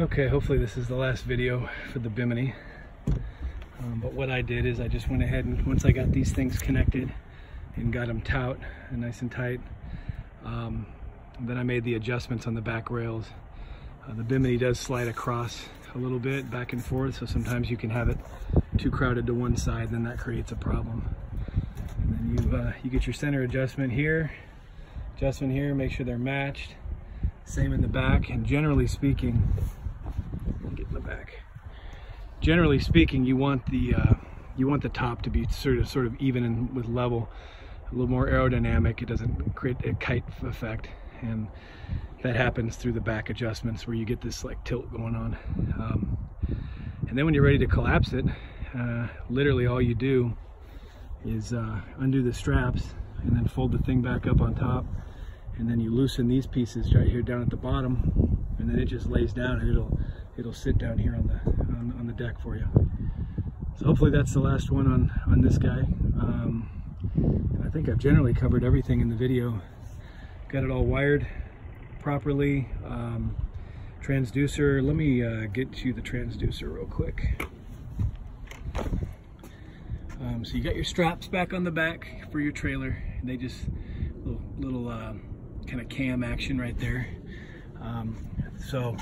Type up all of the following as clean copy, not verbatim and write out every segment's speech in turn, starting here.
Okay, hopefully this is the last video for the Bimini. But what I did is I just went ahead and once I got these things connected and got them taut and nice and tight, then I made the adjustments on the back rails. The Bimini does slide across a little bit back and forth, so sometimes you can have it too crowded to one side, then that creates a problem. And then you get your center adjustment here, make sure they're matched. Same in the back, and generally speaking, get in the back. Generally speaking, you want the top to be sort of even and with level, a little more aerodynamic. It doesn't create a kite effect, and that happens through the back adjustments where you get this like tilt going on. And then when you're ready to collapse it, literally all you do is undo the straps and then fold the thing back up on top, and then you loosen these pieces right here down at the bottom, and then it just lays down and it'll sit down here on the deck for you. So hopefully that's the last one on this guy. I think I've generally covered everything in the video. Got it all wired properly. Transducer, let me get you the transducer real quick. So you got your straps back on the back for your trailer. They just little kind of cam action right there. So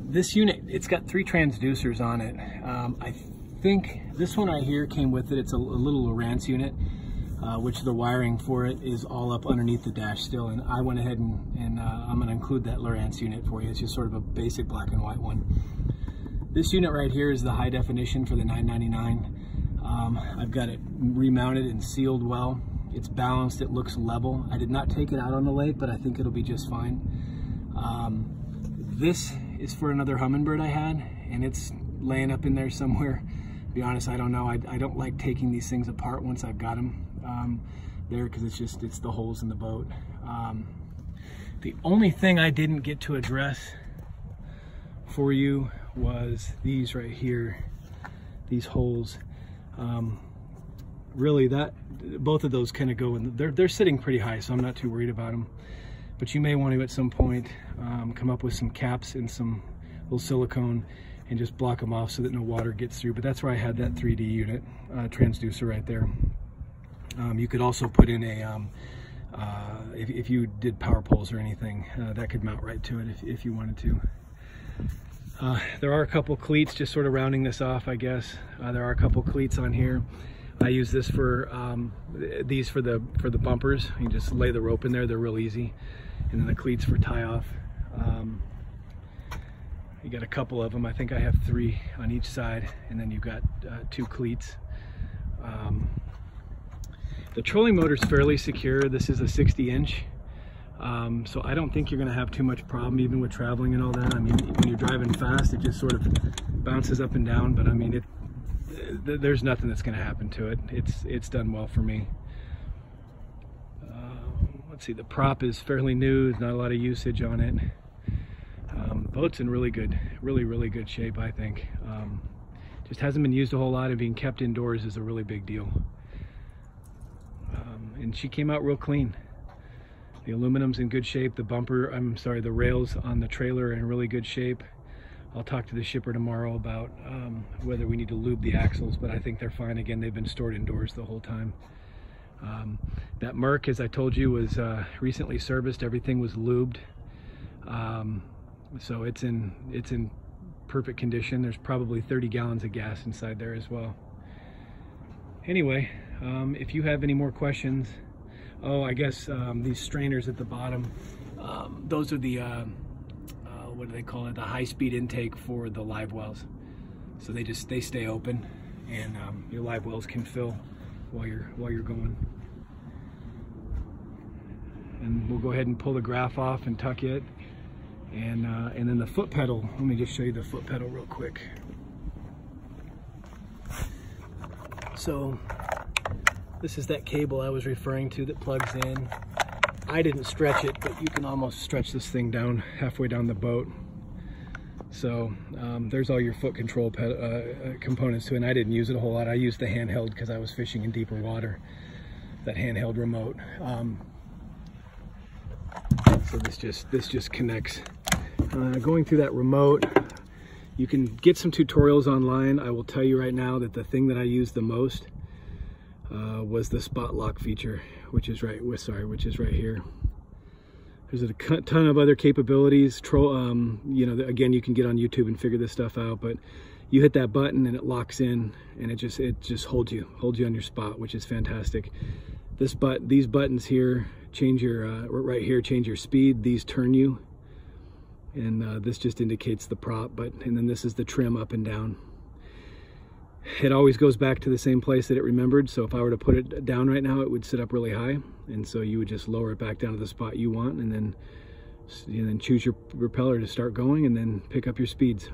this unit, it's got 3 transducers on it. I think this one right here came with it. It's a little Lowrance unit, which the wiring for it is all up underneath the dash still. And I went ahead and I'm going to include that Lowrance unit for you. It's just sort of a basic black and white one. This unit right here is the high definition for the 999. I've got it remounted and sealed well. It's balanced, it looks level. I did not take it out on the lake, but I think it'll be just fine. This is for another Humminbird I had, and it's laying up in there somewhere. To be honest, I don't know. I don't like taking these things apart once I've got them there, because it's the holes in the boat. The only thing I didn't get to address for you was these right here, these holes. Really, both of those kind of go in. They're sitting pretty high, so I'm not too worried about them. But you may want to at some point come up with some caps and some little silicone and just block them off so that no water gets through. But that's where I had that 3D unit transducer right there. You could also put in a if you did power poles or anything, that could mount right to it if you wanted to. There are a couple cleats, just sort of rounding this off, I guess. There are a couple cleats on here. I use this for these for the bumpers. You can just lay the rope in there; they're real easy. And then the cleats for tie off. You got a couple of them. I think I have 3 on each side, and then you've got 2 cleats. The trolling motor is fairly secure. This is a 60-inch. So I don't think you're going to have too much problem even with traveling and all that. I mean, when you're driving fast, it just sort of bounces up and down, but I mean, there's nothing that's going to happen to it. It's done well for me. Let's see, the prop is fairly new. There's not a lot of usage on it. Boat's in really good shape, I think. Just hasn't been used a whole lot, and being kept indoors is a really big deal. And she came out real clean. The aluminum's in good shape. The rails on the trailer are in really good shape. I'll talk to the shipper tomorrow about whether we need to lube the axles, but I think they're fine. Again, they've been stored indoors the whole time. That Merc, as I told you, was recently serviced. Everything was lubed. So it's in perfect condition. There's probably 30 gallons of gas inside there as well. Anyway, if you have any more questions, I guess these strainers at the bottom, those are the what do they call it? The high-speed intake for the live wells. So they stay open, and your live wells can fill while you're going. And we'll go ahead and pull the graph off and tuck it, and then the foot pedal. Let me just show you the foot pedal real quick. So this is that cable I was referring to that plugs in. I didn't stretch it, but you can almost stretch this thing down halfway down the boat. So there's all your foot control components to it, and I didn't use it a whole lot. I used the handheld because I was fishing in deeper water, that handheld remote. So this just connects. Going through that remote, You can get some tutorials online. I will tell you right now that the thing that I used the most was the spot lock feature, which is right here. There's a ton of other capabilities. You know, again, you can get on YouTube and figure this stuff out, but you hit that button and it locks in, and it just holds you on your spot, which is fantastic. These buttons here change your right here change your speed. These turn you, and this just indicates the prop. And then this is the trim up and down. It always goes back to the same place that it remembered. So if I were to put it down right now, it would sit up really high, and so you would just lower it back down to the spot you want, and then choose your propeller to start going, and then pick up your speeds.